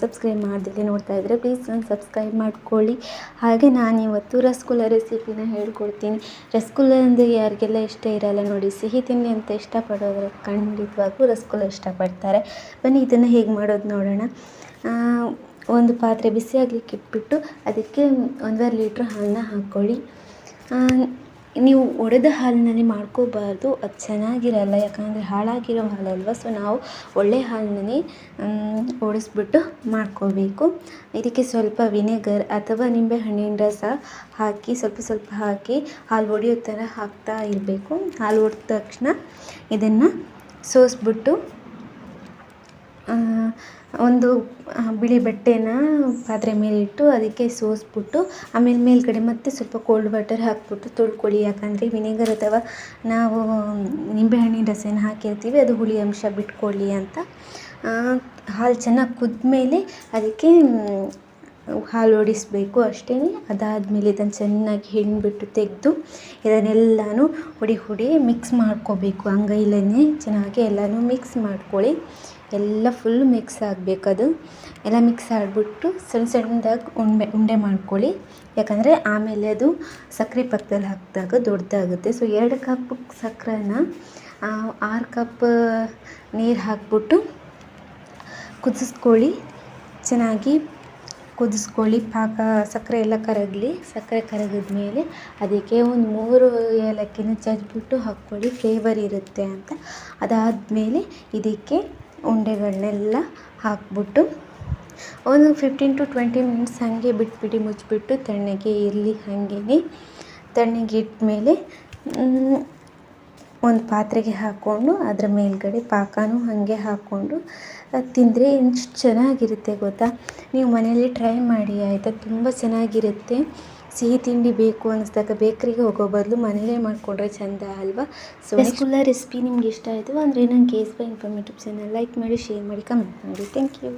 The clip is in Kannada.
ಸಬ್ಸ್ಕ್ರೈಬ್ ಮಾಡದಿಲ್ಲ ನೋಡ್ತಾ ಇದ್ದರೆ ಪ್ಲೀಸ್ ನಾನು ಸಬ್ಸ್ಕ್ರೈಬ್ ಮಾಡ್ಕೊಳ್ಳಿ. ಹಾಗೆ ನಾನು ಇವತ್ತು ರಸಗುಲ್ಲ ರೆಸಿಪಿನ ಹೇಳ್ಕೊಡ್ತೀನಿ. ರಸಗುಲ್ಲ ಅಂದರೆ ಯಾರಿಗೆಲ್ಲ ಇಷ್ಟ ಇರಲ್ಲ ನೋಡಿ, ಸಿಹಿ ತಿಂಡಿ ಅಂತ ಇಷ್ಟಪಡೋರು ಖಂಡಿತವಾಗೂ ರಸಗುಲ್ಲ ಇಷ್ಟಪಡ್ತಾರೆ. ಬನ್ನಿ ಇದನ್ನು ಹೇಗೆ ಮಾಡೋದು ನೋಡೋಣ. ಒಂದು ಪಾತ್ರೆ ಬಿಸಿ ಆಗಲಿಕ್ಕೆ ಇಟ್ಬಿಟ್ಟು ಅದಕ್ಕೆ 1.5 ಲೀಟ್ರ್ ಹಾಲನ್ನ ಹಾಕ್ಕೊಳ್ಳಿ. ನೀವು ಒಡೆದ ಹಾಲಿನಲ್ಲಿ ಮಾಡ್ಕೋಬಾರ್ದು, ಅದು ಚೆನ್ನಾಗಿರಲ್ಲ, ಯಾಕಂದರೆ ಹಾಳಾಗಿರೋ ಹಾಲಲ್ವ. ಸೊ ನಾವು ಒಳ್ಳೆ ಹಾಲನ್ನೇ ಓಡಿಸ್ಬಿಟ್ಟು ಮಾಡ್ಕೋಬೇಕು. ಇದಕ್ಕೆ ಸ್ವಲ್ಪ ವಿನೆಗರ್ ಅಥವಾ ನಿಂಬೆಹಣ್ಣಿನ ರಸ ಹಾಕಿ ಸ್ವಲ್ಪ ಹಾಕಿ ಹಾಲು ಒಡೆಯೋ ಥರ ಹಾಕ್ತಾ ಇರಬೇಕು. ಹಾಲು ಒಡೆದ ತಕ್ಷಣ ಇದನ್ನು ಸೋಸ್ಬಿಟ್ಟು ಒಂದು ಬಿಳಿ ಬಟ್ಟೆನ ಪಾತ್ರೆ ಮೇಲೆ ಇಟ್ಟು ಅದಕ್ಕೆ ಸೋಸ್ಬಿಟ್ಟು ಆಮೇಲೆ ಮೇಲ್ಗಡೆ ಮತ್ತೆ ಸ್ವಲ್ಪ ಕೋಲ್ಡ್ ವಾಟರ್ ಹಾಕ್ಬಿಟ್ಟು ತೊಳ್ಕೊಳ್ಳಿ. ಯಾಕಂದರೆ ವಿನೆಗರ್ ಅಥವಾ ನಾವು ನಿಂಬೆಹಣ್ಣಿನ ರಸನ ಹಾಕಿರ್ತೀವಿ, ಅದು ಹುಳಿ ಅಂಶ ಬಿಟ್ಕೊಳ್ಳಿ ಅಂತ. ಹಾಲು ಚೆನ್ನಾಗಿ ಕುದ್ಮೇಲೆ ಅದಕ್ಕೆ ಹಾಲು ಒಡಿಸಬೇಕು ಅಷ್ಟೇ. ಅದಾದಮೇಲೆ ಇದನ್ನು ಚೆನ್ನಾಗಿ ಹಿಂಡ್ಬಿಟ್ಟು ತೆಗೆದು ಇದನ್ನೆಲ್ಲನೂ ಹುಡಿ ಮಿಕ್ಸ್ ಮಾಡ್ಕೋಬೇಕು. ಅಂಗೈಲೇ ಚೆನ್ನಾಗಿ ಎಲ್ಲನೂ ಮಿಕ್ಸ್ ಮಾಡ್ಕೊಳ್ಳಿ. ಎಲ್ಲ ಫುಲ್ ಮಿಕ್ಸ್ ಆಗಬೇಕದು. ಎಲ್ಲ ಮಿಕ್ಸ್ ಆಗಿಬಿಟ್ಟು ಸಣ್ಣದಾಗಿ ಉಂಡೆ ಮಾಡ್ಕೊಳ್ಳಿ. ಯಾಕಂದರೆ ಆಮೇಲೆ ಅದು ಸಕ್ಕರೆ ಪಾಕದಲ್ಲಿ ಹಾಕಿದಾಗ ದೊಡ್ಡದಾಗುತ್ತೆ. ಸೊ 2 ಕಪ್ ಸಕ್ಕರೆನ 6 ಕಪ್ ನೀರು ಹಾಕ್ಬಿಟ್ಟು ಕುದಿಸ್ಕೊಳ್ಳಿ. ಚೆನ್ನಾಗಿ ಕುದಿಸ್ಕೊಳ್ಳಿ. ಪಾಕ ಸಕ್ಕರೆ ಎಲ್ಲ ಕರಗಲಿ. ಸಕ್ಕರೆ ಕರಗಿದ ಮೇಲೆ ಅದಕ್ಕೆ ಒಂದು 3 ಏಲಕ್ಕಿನ ಜಜ್ಜಿಬಿಟ್ಟು ಹಾಕ್ಕೊಳ್ಳಿ, ಫ್ಲೇವರ್ ಇರುತ್ತೆ ಅಂತ. ಅದಾದಮೇಲೆ ಇದಕ್ಕೆ ಉಂಡೆಗಳನ್ನೆಲ್ಲ ಹಾಕ್ಬಿಟ್ಟು ಒಂದು 15 to 20 ಮಿನಿಟ್ಸ್ ಹಾಗೆ ಬಿಟ್ಬಿಡಿ. ಮುಚ್ಚಿಬಿಟ್ಟು ತಣ್ಣಗೆ ಇರಲಿ. ಹಾಗೇ ತಣ್ಣಗೆ ಇಟ್ಮೇಲೆ ಒಂದು ಪಾತ್ರೆಗೆ ಹಾಕ್ಕೊಂಡು ಅದರ ಮೇಲ್ಗಡೆ ಪಾಕನೂ ಹಾಗೆ ಹಾಕ್ಕೊಂಡು ತಿಂದರೆ ಎಷ್ಟು ಚೆನ್ನಾಗಿರುತ್ತೆ ಗೊತ್ತಾ. ನೀವು ಮನೆಯಲ್ಲಿ ಟ್ರೈ ಮಾಡಿ ಆಯಿತಾ, ತುಂಬ ಚೆನ್ನಾಗಿರುತ್ತೆ. ಸಿಹಿ ತಿಂಡಿ ಬೇಕು ಅನ್ನಿಸ್ದಾಗ ಬೇಕ್ರಿಗೆ ಹೋಗೋ ಬದಲು ಮನೇಲೇ ಮಾಡಿಕೊಂಡ್ರೆ ಚೆಂದ ಅಲ್ವಾ. ಸೊ ರಸಗುಲ್ಲ ರೆಸಿಪಿ ನಿಮ್ಗೆ ಇಷ್ಟ ಆಯಿತು ಅಂದರೆ ನನ್ನ KSY ಇನ್ಫಾರ್ಮೇಟಿವ್ ಚಾನಲ್ ಲೈಕ್ ಮಾಡಿ, ಶೇರ್ ಮಾಡಿ, ಕಮೆಂಟ್ ಮಾಡಿ. Thank you.